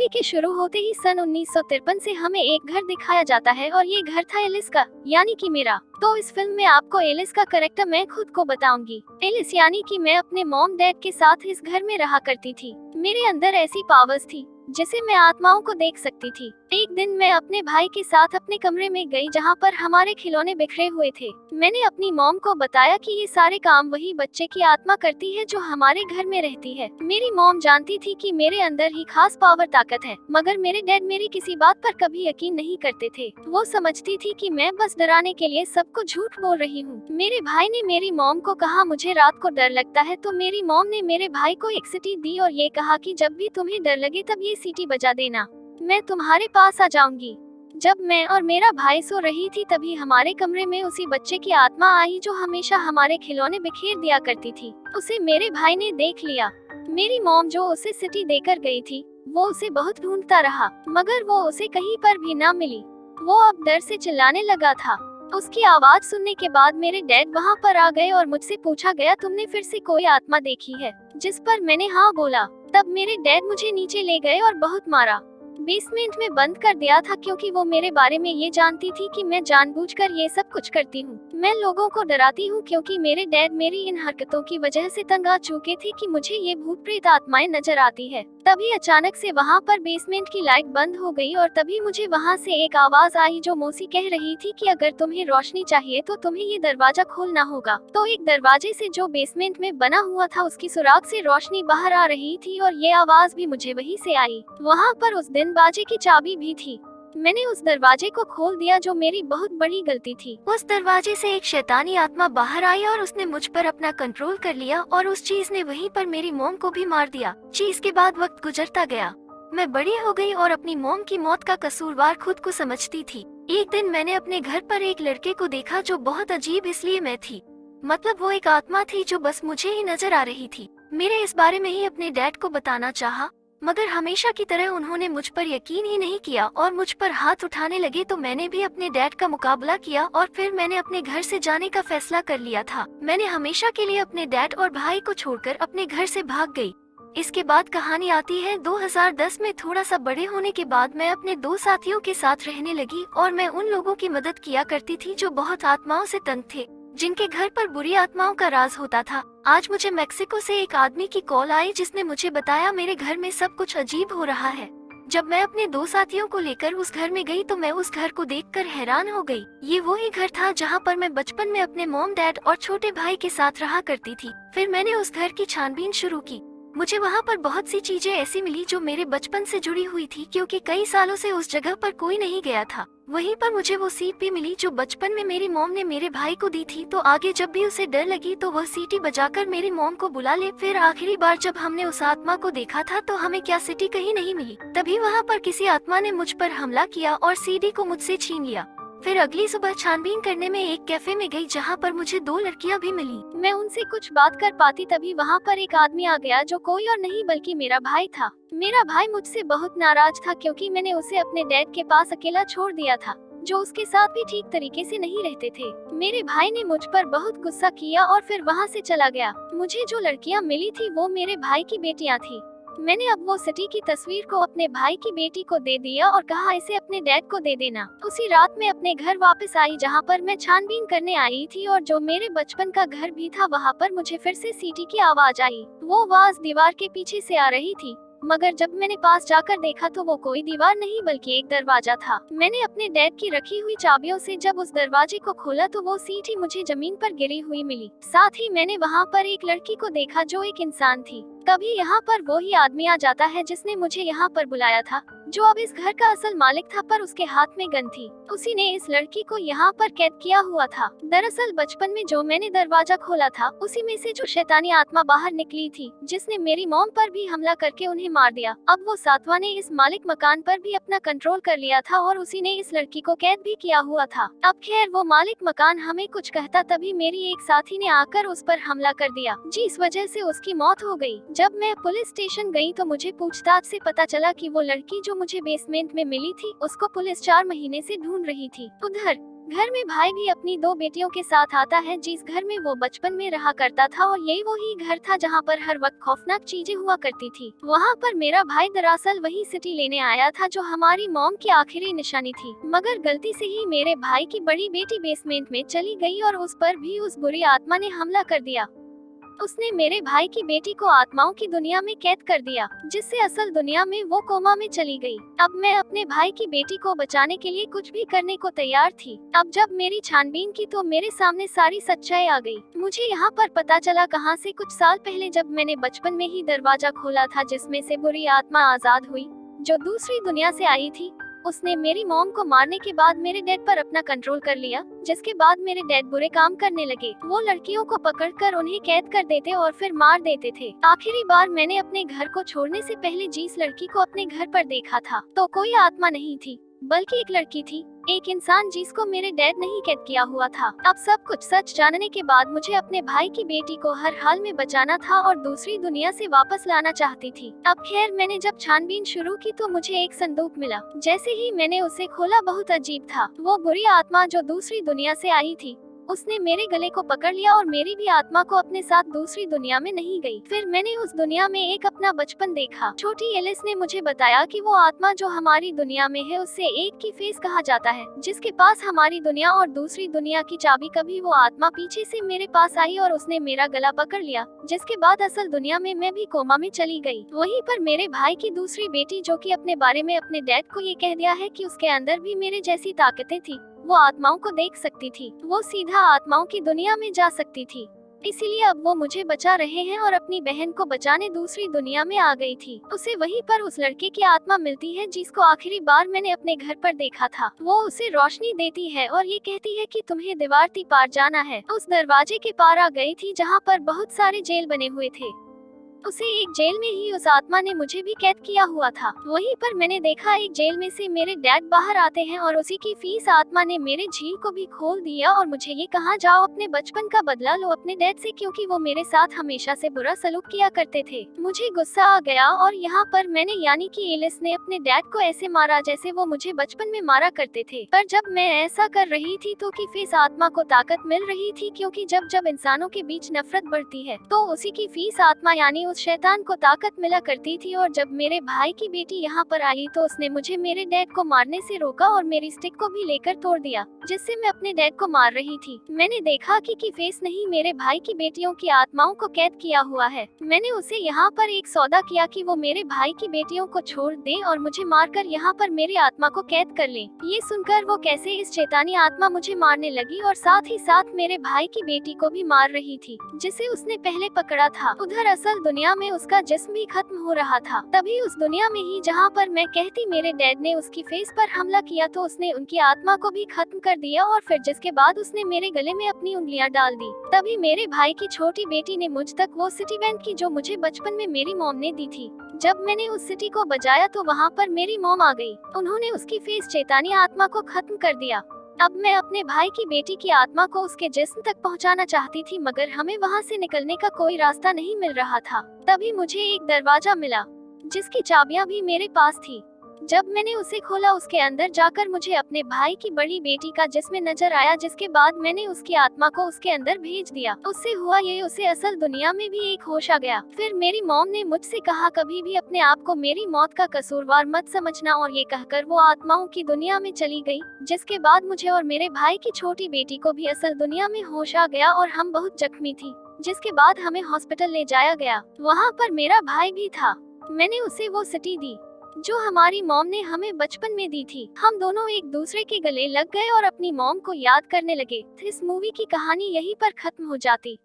Movie के शुरू होते ही सन 1953 से हमें एक घर दिखाया जाता है और ये घर था एलिस का, यानी कि मेरा। तो इस फिल्म में आपको एलिस का कैरेक्टर मैं खुद को बताऊंगी। एलिस यानी कि मैं अपने मॉम डैड के साथ इस घर में रहा करती थी। मेरे अंदर ऐसी पावर्स थी जिसे मैं आत्माओं को देख सकती थी। एक दिन मैं अपने भाई के साथ अपने कमरे में गई जहाँ पर हमारे खिलौने बिखरे हुए थे। मैंने अपनी मॉम को बताया कि ये सारे काम वही बच्चे की आत्मा करती है जो हमारे घर में रहती है। मेरी मॉम जानती थी कि मेरे अंदर ही खास पावर ताकत है, मगर मेरे डैड मेरी किसी बात पर कभी यकीन नहीं करते थे। वो समझती थी कि मैं बस डराने के लिए सबको झूठ बोल रही हूँ। मेरे भाई ने मेरी मॉम को कहा मुझे रात को डर लगता है, तो मेरी मॉम ने मेरे भाई को एक सीटी दी और ये कहा कि जब भी तुम्हें डर लगे तब ये सीटी बजा देना, मैं तुम्हारे पास आ जाऊंगी। जब मैं और मेरा भाई सो रही थी तभी हमारे कमरे में उसी बच्चे की आत्मा आई जो हमेशा हमारे खिलौने बिखेर दिया करती थी। उसे मेरे भाई ने देख लिया। मेरी मॉम जो उसे सिटी देकर गई थी, वो उसे बहुत ढूंढता रहा, मगर वो उसे कहीं पर भी न मिली। वो अब डर से चिल्लाने लगा था। उसकी आवाज सुनने के बाद मेरे डैड वहाँ पर आ गए और मुझसे पूछा गया, तुमने फिर से कोई आत्मा देखी है? जिस पर मैंने हाँ बोला। तब मेरे डैड मुझे नीचे ले गए और बहुत मारा। बेसमेंट में बंद कर दिया था क्योंकि वो मेरे बारे में ये जानती थी कि मैं जानबूझकर ये सब कुछ करती हूँ। मैं लोगों को डराती हूँ क्योंकि मेरे डैड मेरी इन हरकतों की वजह से तंग आ चुके थे कि मुझे ये भूत प्रेत आत्माएं नजर आती है। तभी अचानक से वहाँ पर बेसमेंट की लाइट बंद हो गई और तभी मुझे वहाँ से एक आवाज आई जो मौसी कह रही थी कि अगर तुम्हें रोशनी चाहिए तो तुम्हें ये दरवाजा खोलना होगा। तो एक दरवाजे से जो बेसमेंट में बना हुआ था उसकी सुराग से रोशनी बाहर आ रही थी और ये आवाज भी मुझे वहीं से आई। वहाँ पर उस दिन बाजे की चाबी भी थी। मैंने उस दरवाजे को खोल दिया जो मेरी बहुत बड़ी गलती थी। उस दरवाजे से एक शैतानी आत्मा बाहर आई और उसने मुझ पर अपना कंट्रोल कर लिया और उस चीज ने वहीं पर मेरी मॉम को भी मार दिया। चीज के बाद वक्त गुजरता गया, मैं बड़ी हो गई और अपनी मॉम की मौत का कसूरवार खुद को समझती थी। एक दिन मैंने अपने घर पर एक लड़के को देखा जो बहुत अजीब इसलिए मैं थी, मतलब वो एक आत्मा थी जो बस मुझे ही नजर आ रही थी। मेरे इस बारे में ही अपने डैड को बताना चाहा, मगर हमेशा की तरह उन्होंने मुझ पर यकीन ही नहीं किया और मुझ पर हाथ उठाने लगे। तो मैंने भी अपने डैड का मुकाबला किया और फिर मैंने अपने घर से जाने का फैसला कर लिया था। मैंने हमेशा के लिए अपने डैड और भाई को छोड़कर अपने घर से भाग गई। इसके बाद कहानी आती है 2010 में। थोड़ा सा बड़े होने के बाद मैं अपने दो साथियों के साथ रहने लगी और मैं उन लोगों की मदद किया करती थी जो बहुत आत्माओं से तंग थे, जिनके घर पर बुरी आत्माओं का राज होता था। आज मुझे मेक्सिको से एक आदमी की कॉल आई जिसने मुझे बताया मेरे घर में सब कुछ अजीब हो रहा है। जब मैं अपने दो साथियों को लेकर उस घर में गई तो मैं उस घर को देखकर हैरान हो गई। ये वही घर था जहाँ पर मैं बचपन में अपने मॉम डैड और छोटे भाई के साथ रहा करती थी। फिर मैंने उस घर की छानबीन शुरू की। मुझे वहाँ पर बहुत सी चीजें ऐसी मिली जो मेरे बचपन से जुड़ी हुई थी, क्योंकि कई सालों से उस जगह पर कोई नहीं गया था। वहीं पर मुझे वो सीट भी मिली जो बचपन में मेरी मॉम ने मेरे भाई को दी थी, तो आगे जब भी उसे डर लगी तो वह सीटी बजाकर मेरी मॉम को बुला ले। फिर आखिरी बार जब हमने उस आत्मा को देखा था तो हमें क्या सीटी कहीं नहीं मिली। तभी वहाँ पर किसी आत्मा ने मुझ पर हमला किया और सीडी को मुझसे छीन लिया। फिर अगली सुबह छानबीन करने में एक कैफे में गई जहाँ पर मुझे दो लड़कियाँ भी मिली। मैं उनसे कुछ बात कर पाती तभी वहाँ पर एक आदमी आ गया जो कोई और नहीं बल्कि मेरा भाई था। मेरा भाई मुझसे बहुत नाराज था क्योंकि मैंने उसे अपने डैड के पास अकेला छोड़ दिया था, जो उसके साथ भी ठीक तरीके से नहीं रहते थे। मेरे भाई ने मुझ पर बहुत गुस्सा किया और फिर वहाँ से चला गया। मुझे जो लड़कियाँ मिली थी वो मेरे भाई की बेटियाँ थी। मैंने अब वो सिटी की तस्वीर को अपने भाई की बेटी को दे दिया और कहा इसे अपने डैड को दे देना। उसी रात में अपने घर वापस आई जहाँ पर मैं छानबीन करने आई थी और जो मेरे बचपन का घर भी था वहाँ पर मुझे फिर से सीटी की आवाज आई। वो आवाज दीवार के पीछे से आ रही थी, मगर जब मैंने पास जाकर देखा तो वो कोई दीवार नहीं बल्कि एक दरवाजा था। मैंने अपने डैड की रखी हुई चाबियों से जब उस दरवाजे को खोला तो वो सीटी मुझे जमीन पर गिरी हुई मिली। साथ ही मैंने वहाँ पर एक लड़की को देखा जो एक इंसान थी। कभी यहाँ पर वो ही आदमी आ जाता है जिसने मुझे यहाँ पर बुलाया था, जो अब इस घर का असल मालिक था, पर उसके हाथ में गन थी। उसी ने इस लड़की को यहाँ पर कैद किया हुआ था। दरअसल बचपन में जो मैंने दरवाजा खोला था उसी में से जो शैतानी आत्मा बाहर निकली थी, जिसने मेरी मॉम पर भी हमला करके उन्हें मार दिया। अब वो सातवा ने इस मालिक मकान पर भी अपना कंट्रोल कर लिया था और उसी ने इस लड़की को कैद भी किया हुआ था। अब खैर वो मालिक मकान हमें कुछ कहता तभी मेरी एक साथी ने आकर उस पर हमला कर दिया, जिस वजह से उसकी मौत हो गई। जब मैं पुलिस स्टेशन गई तो मुझे पूछताछ से पता चला कि वो लड़की जो मुझे बेसमेंट में मिली थी उसको पुलिस 4 महीने से ढूंढ रही थी। उधर घर में भाई भी अपनी 2 बेटियों के साथ आता है जिस घर में वो बचपन में रहा करता था, और यही वही घर था जहाँ पर हर वक्त खौफनाक चीजें हुआ करती थी। वहाँ पर मेरा भाई दरअसल वही सिटी लेने आया था जो हमारी मॉम की आखिरी निशानी थी, मगर गलती से ही मेरे भाई की बड़ी बेटी बेसमेंट में चली गई और उस पर भी उस बुरी आत्मा ने हमला कर दिया। उसने मेरे भाई की बेटी को आत्माओं की दुनिया में कैद कर दिया, जिससे असल दुनिया में वो कोमा में चली गई। अब मैं अपने भाई की बेटी को बचाने के लिए कुछ भी करने को तैयार थी। अब जब मेरी छानबीन की तो मेरे सामने सारी सच्चाई आ गई। मुझे यहाँ पर पता चला कहाँ से, कुछ साल पहले जब मैंने बचपन में ही दरवाजा खोला था जिसमें से बुरी आत्मा आजाद हुई जो दूसरी दुनिया से आई थी। उसने मेरी मॉम को मारने के बाद मेरे डैड पर अपना कंट्रोल कर लिया, जिसके बाद मेरे डैड बुरे काम करने लगे। वो लड़कियों को पकड़कर उन्हें कैद कर देते और फिर मार देते थे। आखिरी बार मैंने अपने घर को छोड़ने से पहले जिस लड़की को अपने घर पर देखा था तो कोई आत्मा नहीं थी, बल्कि एक लड़की थी, एक इंसान जिसको मेरे डैड नहीं कैद किया हुआ था। अब सब कुछ सच जानने के बाद मुझे अपने भाई की बेटी को हर हाल में बचाना था और दूसरी दुनिया से वापस लाना चाहती थी। अब खैर, मैंने जब छानबीन शुरू की तो मुझे एक संदूक मिला। जैसे ही मैंने उसे खोला, बहुत अजीब था। वो बुरी आत्मा जो दूसरी दुनिया से आई थी उसने मेरे गले को पकड़ लिया और मेरी भी आत्मा को अपने साथ दूसरी दुनिया में नहीं गई। फिर मैंने उस दुनिया में एक अपना बचपन देखा। छोटी एलिस ने मुझे बताया कि वो आत्मा जो हमारी दुनिया में है उससे एक की फेस कहा जाता है, जिसके पास हमारी दुनिया और दूसरी दुनिया की चाबी। कभी वो आत्मा पीछे से मेरे पास आई और उसने मेरा गला पकड़ लिया, जिसके बाद असल दुनिया में मैं भी कोमा में चली गई। वहीं पर मेरे भाई की दूसरी बेटी जो कि अपने बारे में अपने डैड को ये कह दिया है कि उसके अंदर भी मेरे जैसी ताकतें थी, वो आत्माओं को देख सकती थी, वो सीधा आत्माओं की दुनिया में जा सकती थी। इसीलिए अब वो मुझे बचा रहे हैं और अपनी बहन को बचाने दूसरी दुनिया में आ गई थी। उसे वहीं पर उस लड़के की आत्मा मिलती है जिसको आखिरी बार मैंने अपने घर पर देखा था। वो उसे रोशनी देती है और ये कहती है कि तुम्हें दीवार ती पार जाना है। उस दरवाजे के पार आ गई थी जहाँ पर बहुत सारे जेल बने हुए थे। उसे एक जेल में ही उस आत्मा ने मुझे भी कैद किया हुआ था। वहीं पर मैंने देखा एक जेल में से मेरे डैड बाहर आते हैं और उसी की फीस आत्मा ने मेरे झील को भी खोल दिया और मुझे ये कहा, जाओ अपने बचपन का बदला लो अपने डैड से, क्योंकि वो मेरे साथ हमेशा से बुरा सलूक किया करते थे। मुझे गुस्सा आ गया और यहाँ पर मैंने यानी कि एलिस ने अपने डैड को ऐसे मारा जैसे वो मुझे बचपन में मारा करते थे। पर जब मैं ऐसा कर रही थी तो की फीस आत्मा को ताकत मिल रही थी, क्योंकि जब जब इंसानों के बीच नफरत बढ़ती है तो उसी की फीस आत्मा यानी उस शैतान को ताकत मिला करती थी। और जब मेरे भाई की बेटी यहाँ पर आई तो उसने मुझे मेरे डैड को मारने से रोका और मेरी स्टिक को भी लेकर तोड़ दिया, जिससे मैं अपने डैड को मार रही थी। मैंने देखा कि फेस नहीं मेरे भाई की बेटियों की आत्माओं को कैद किया हुआ है। मैंने उसे यहाँ पर एक सौदा किया कि वो मेरे भाई की बेटियों को छोड़ दे और मुझे मारकर यहाँ पर मेरी आत्मा को कैद कर ले। ये सुनकर वो कैसे इस शैतानी आत्मा मुझे मारने लगी और साथ ही साथ मेरे भाई की बेटी को भी मार रही थी जिसे उसने पहले पकड़ा था। उधर असल दुनिया में उसका जिस्म भी खत्म हो रहा था। तभी उस दुनिया में ही जहाँ पर मैं कहती मेरे डैड ने उसकी फेस पर हमला किया तो उसने उनकी आत्मा को भी खत्म कर दिया और फिर जिसके बाद उसने मेरे गले में अपनी उंगलियां डाल दी। तभी मेरे भाई की छोटी बेटी ने मुझ तक वो सिटी बैंड की जो मुझे बचपन में मेरी मॉम ने दी थी। जब मैंने उस सिटी को बजाया तो वहाँ पर मेरी मॉम आ गई। उन्होंने उसकी फेस शैतानी आत्मा को खत्म कर दिया। अब मैं अपने भाई की बेटी की आत्मा को उसके जिस्म तक पहुंचाना चाहती थी, मगर हमें वहां से निकलने का कोई रास्ता नहीं मिल रहा था। तभी मुझे एक दरवाजा मिला जिसकी चाबियां भी मेरे पास थी। जब मैंने उसे खोला उसके अंदर जाकर मुझे अपने भाई की बड़ी बेटी का जिस्म नजर आया, जिसके बाद मैंने उसकी आत्मा को उसके अंदर भेज दिया। उससे हुआ ये, उसे असल दुनिया में भी एक होश आ गया। फिर मेरी मॉम ने मुझसे कहा, कभी भी अपने आप को मेरी मौत का कसूरवार मत समझना, और ये कहकर वो आत्माओं की दुनिया में चली गई। जिसके बाद मुझे और मेरे भाई की छोटी बेटी को भी असल दुनिया में होश आ गया और हम बहुत जख्मी थी, जिसके बाद हमें हॉस्पिटल ले जाया गया। वहाँ पर मेरा भाई भी था। मैंने उसे वो सिटी दी जो हमारी मॉम ने हमें बचपन में दी थी। हम दोनों एक दूसरे के गले लग गए और अपनी मॉम को याद करने लगे। इस मूवी की कहानी यहीं पर खत्म हो जाती।